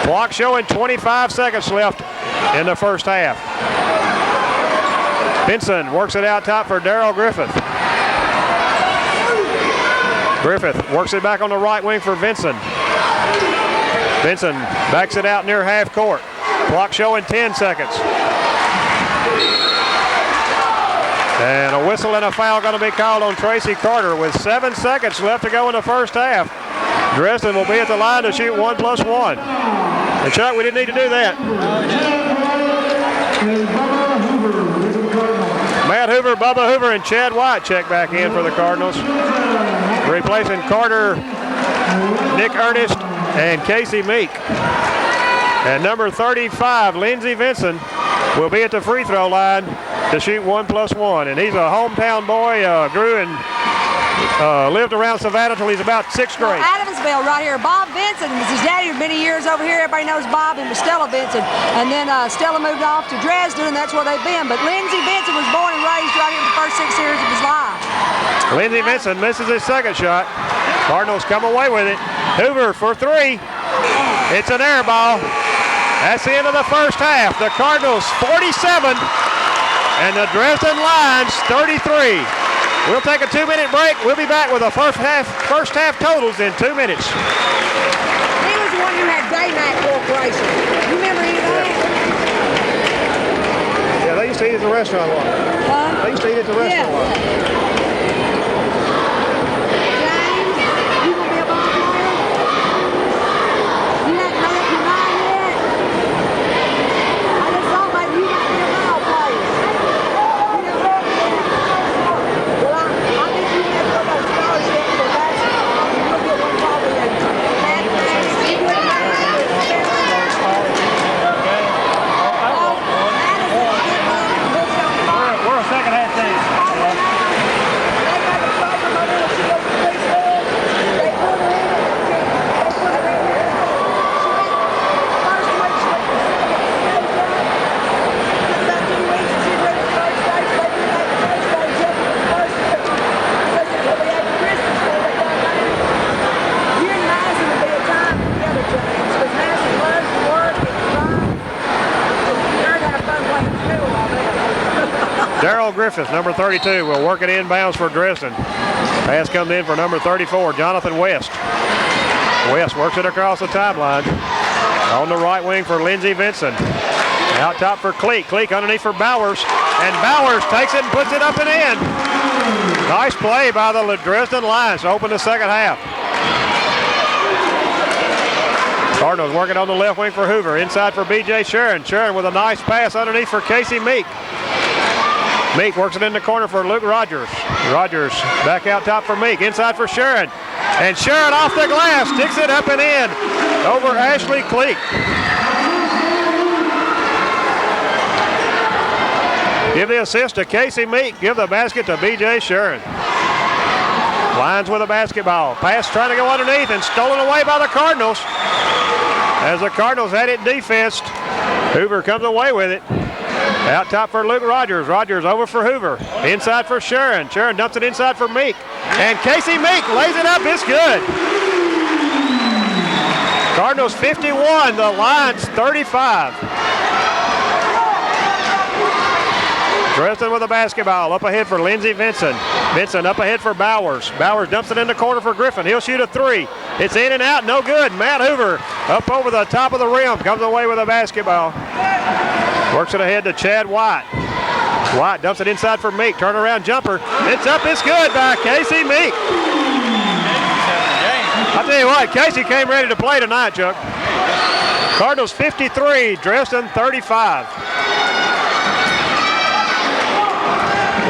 Clock showing 25 seconds left in the first half. Benson works it out top for Darrell Griffith. Griffith works it back on the right wing for Vinson. Vinson backs it out near half court. Clock showing 10 seconds. And a whistle and a foul going to be called on Tracy Carter with 7 seconds left to go in the first half. Dresden will be at the line to shoot 1+1. And Chuck, we didn't need to do that. Matt Hoover, Bubba Hoover, and Chad White check back in for the Cardinals. Replacing Carter, Nick Ernest, and Casey Meek. And number 35, Lindsey Vinson, will be at the free throw line to shoot 1+1. And he's a hometown boy, grew and lived around Savannah till he's about 6th grade. Adamsville right here. Bob Vinson was his daddy for many years over here. Everybody knows Bob and Stella Vinson. And then Stella moved off to Dresden, and that's where they've been. But Lindsey Vinson was born and raised right here in the first 6 years of his life. Lindsey Vinson misses his second shot. Cardinals come away with it. Hoover for 3. It's an air ball. That's the end of the first half. The Cardinals 47 and the Dresden Lions 33. We'll take a 2-minute break. We'll be back with the first half totals in 2 minutes. He was the one who had day-night corporation. You remember any of that? Yeah, they used to eat at the restaurant a lot. They used to eat at the restaurant a lot. James, you gonna be a ball player? You haven't made up your mind yet? I just thought maybe you might be a ball player. You know what? Well, I think you have to go to scholarship for basketball. You'll get one probably in mathematics. You do it We're a second half team. Darrell Griffith, number 32, will work it inbounds for Dresden. Pass comes in for number 34, Jonathan West. West works it across the timeline. On the right wing for Lindsey Vinson. Out top for Cleek. Cleek underneath for Bowers. And Bowers takes it and puts it up and in. Nice play by the Dresden Lions to open the second half. Cardinals working on the left wing for Hoover. Inside for B.J. Sharon. Sharon with a nice pass underneath for Casey Meek. Meek works it in the corner for Luke Rogers. Rogers back out top for Meek. Inside for Sharon. And Sharon off the glass. Sticks it up and in over Ashley Cleek. Give the assist to Casey Meek. Give the basket to B.J. Sharon. Lions with a basketball. Pass trying to go underneath and stolen away by the Cardinals. As the Cardinals had it defensed, Hoover comes away with it. Out top for Luke Rogers. Rogers over for Hoover. Inside for Sharon. Sharon dumps it inside for Meek. And Casey Meek lays it up. It's good. Cardinals 51, the Lions 35. Dresden with a basketball. Up ahead for Lindsey Vinson. Vinson up ahead for Bowers. Bowers dumps it in the corner for Griffin. He'll shoot a 3. It's in and out. No good. Matt Hoover up over the top of the rim. Comes away with a basketball. Works it ahead to Chad White. White dumps it inside for Meek. Turnaround jumper. It's up. It's good by Casey Meek. I'll tell you what, Casey came ready to play tonight, Chuck. Cardinals 53, Dresden 35.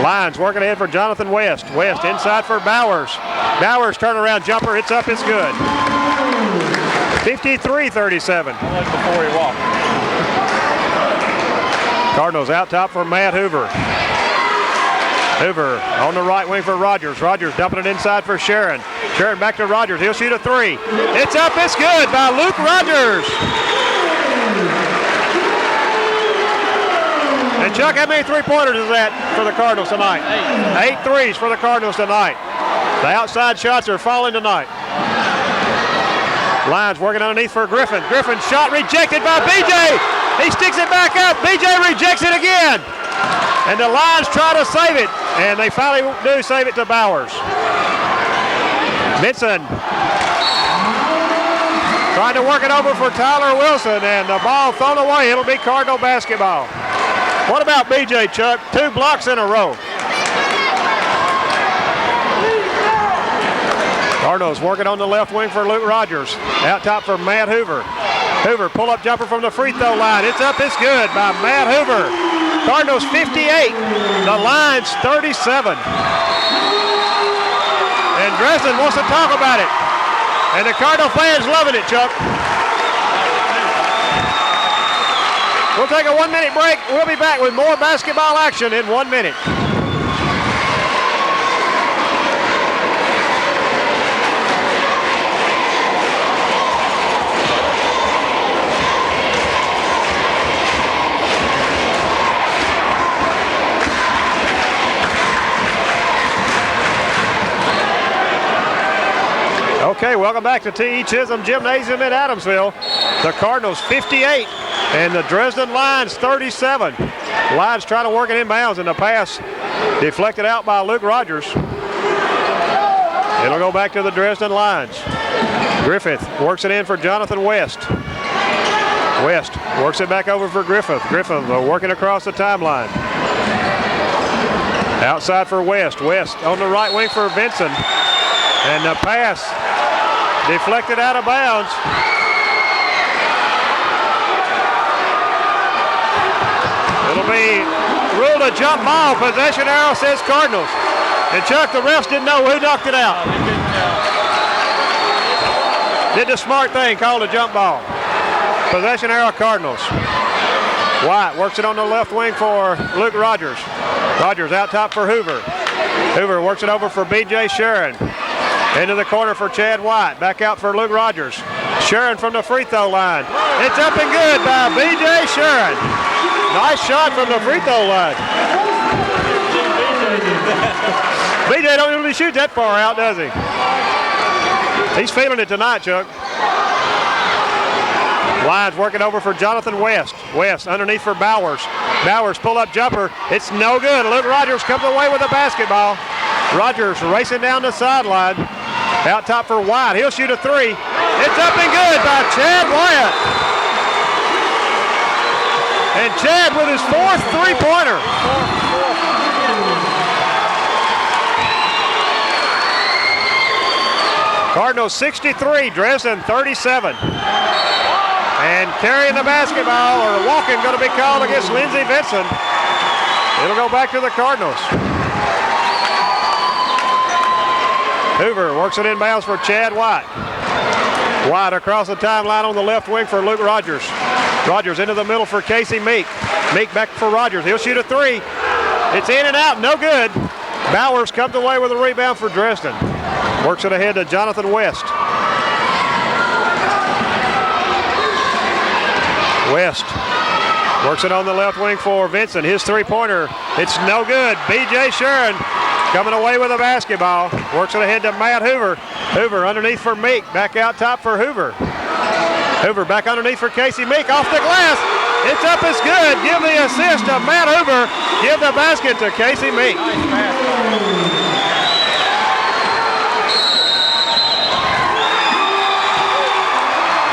Lions working ahead for Jonathan West. West inside for Bowers. Bowers turnaround jumper. It's up. It's good. 53-37. Before he walked. Cardinals out top for Matt Hoover. Hoover on the right wing for Rogers. Rogers dumping it inside for Sharon. Sharon back to Rogers. He'll shoot a 3. It's up. It's good by Luke Rogers. And Chuck, how many three-pointers is that for the Cardinals tonight? 8 threes for the Cardinals tonight. The outside shots are falling tonight. Lions working underneath for Griffin. Griffin shot rejected by BJ. He sticks it back up. BJ rejects it again. And the Lions try to save it. And they finally do save it to Bowers. Benson trying to work it over for Tyler Wilson. And the ball thrown away. It'll be Cardinal basketball. What about BJ, Chuck? 2 blocks in a row. Cardinals working on the left wing for Luke Rogers. Out top for Matt Hoover. Hoover, pull-up jumper from the free throw line. It's up, it's good by Matt Hoover. Cardinals 58, the Lions 37. And Dresden wants to talk about it. And the Cardinal fans loving it, Chuck. We'll take a 1-minute break. We'll be back with more basketball action in 1 minute. Okay, welcome back to T.E. Chisholm Gymnasium in Adamsville. The Cardinals 58 and the Dresden Lions 37. Lions trying to work it inbounds, and the pass deflected out by Luke Rogers. It'll go back to the Dresden Lions. Griffith works it in for Jonathan West. West works it back over for Griffith. Griffith working across the timeline. Outside for West. West on the right wing for Benson. And the pass deflected out of bounds. It'll be ruled a jump ball. Possession arrow says Cardinals. And Chuck, the refs didn't know who knocked it out. Did the smart thing, called a jump ball. Possession arrow Cardinals. White works it on the left wing for Luke Rogers. Rogers out top for Hoover. Hoover works it over for B.J. Sharon. Into the corner for Chad White. Back out for Luke Rogers. Sharon from the free throw line. It's up and good by B.J. Sharon. Nice shot from the free throw line. B.J. don't usually shoot that far out, does he? He's feeling it tonight, Chuck. Lions working over for Jonathan West. West underneath for Bowers. Bowers pull-up jumper. It's no good. Luke Rogers comes away with the basketball. Rogers racing down the sideline. Out top for White. He'll shoot a 3. It's up and good by Chad Wyatt. And Chad with his 4th three-pointer. Cardinals 63, Dresden 37. And carrying the basketball, or walking, going to be called against Lindsey Benson. It'll go back to the Cardinals. Hoover works it inbounds for Chad White. White across the timeline on the left wing for Luke Rogers. Rogers into the middle for Casey Meek. Meek back for Rogers. He'll shoot a 3. It's in and out, no good. Bowers comes away with a rebound for Dresden. Works it ahead to Jonathan West. West works it on the left wing for Vincent. His three-pointer, it's no good. B.J. Sharon coming away with a basketball. Works it ahead to Matt Hoover. Hoover underneath for Meek. Back out top for Hoover. Hoover back underneath for Casey Meek. Off the glass. It's up, it's good. Give the assist to Matt Hoover. Give the basket to Casey Meek.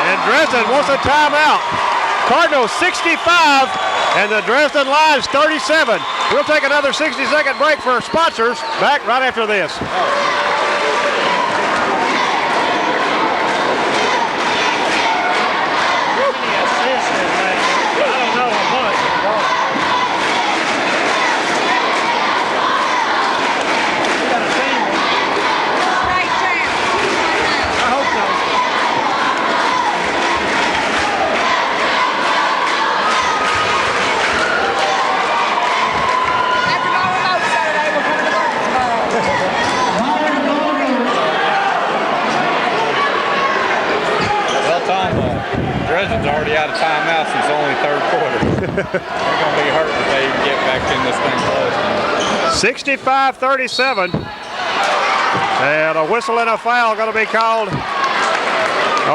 And Dresden wants a timeout. Cardinals 65 and the Dresden Lions 37. We'll take another 60-second break for our sponsors. Back right after this. Dresden's already out of timeout since only third quarter. They're going to be hurt if they get back in this thing close. 65-37. And a whistle and a foul going to be called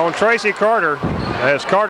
on Tracy Carter as Carter